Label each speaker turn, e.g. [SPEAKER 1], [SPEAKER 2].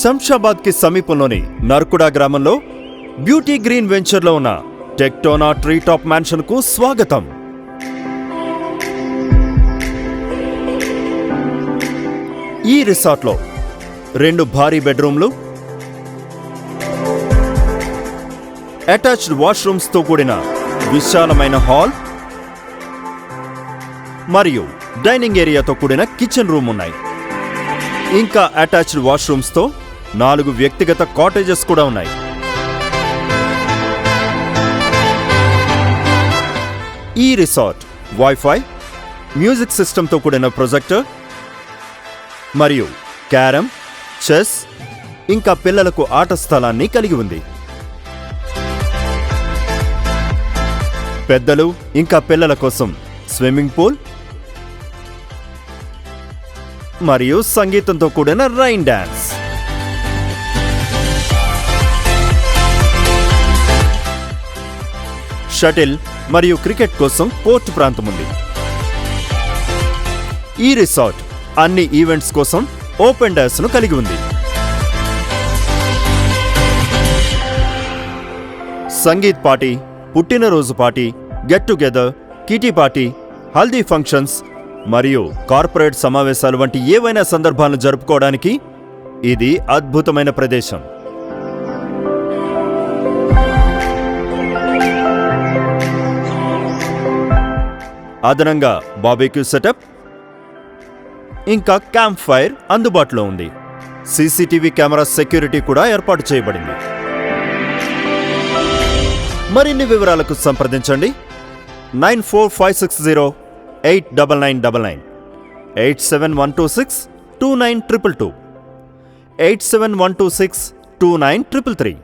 [SPEAKER 1] శంషాబాద్కి సమీపంలోని నర్కుడా గ్రామంలో beauty green వెంచర్లో ఉన్న టెక్టోనా ట్రీ టాప్ మ్యాన్షన్కు స్వాగతం. ఈ రిసార్ట్లో 2 భారీ బెడ్రూమ్లు, అటాచ్డ్ వాష్రూమ్స్తో కూడిన విశాలమైన హాల్ మరియు డైనింగ్ ఏరియాతో కూడిన కిచెన్ రూమ్ ఉన్నాయి. ఇంకా అటాచ్డ్ వాష్రూమ్స్తో 4 వ్యక్తిగత కాటేజెస్ కూడా ఉన్నాయి. ఈ రిసార్ట్ వైఫై, మ్యూజిక్ సిస్టంతో కూడిన ప్రొజెక్టర్ మరియు క్యారమ్, చెస్ ఇంకా పిల్లలకు ఆట స్థలాన్ని కలిగి ఉంది. పెద్దలు ఇంకా పిల్లల కోసం స్విమ్మింగ్ పూల్ మరియు సంగీతంతో కూడిన రైన్ డాన్స్. షటిల్ మరియు క్రికెట్ కోసం కోర్టు ప్రాంతం ఉంది. ఈ రిసార్ట్ అన్ని ఈవెంట్స్ కోసం ఓపెన్ డాన్స్ ను కలిగి ఉంది. సంగీత్ పార్టీ, పుట్టినరోజు party, get together, kitty party, haldi functions మరియు కార్పొరేట్ సమావేశాలు వంటి ఏవైనా సందర్భాలను జరుపుకోవడానికి ఇది అద్భుతమైన ప్రదేశం. అదనంగా బార్బిక్యూ సెటప్ ఇంకా క్యాంప్ ఫైర్ అందుబాటులో ఉంది. సీసీటీవీ కెమెరా సెక్యూరిటీ కూడా ఏర్పాటు చేయబడింది. మరిన్ని వివరాలకు సంప్రదించండి 9456089999, 871262922, 871262933.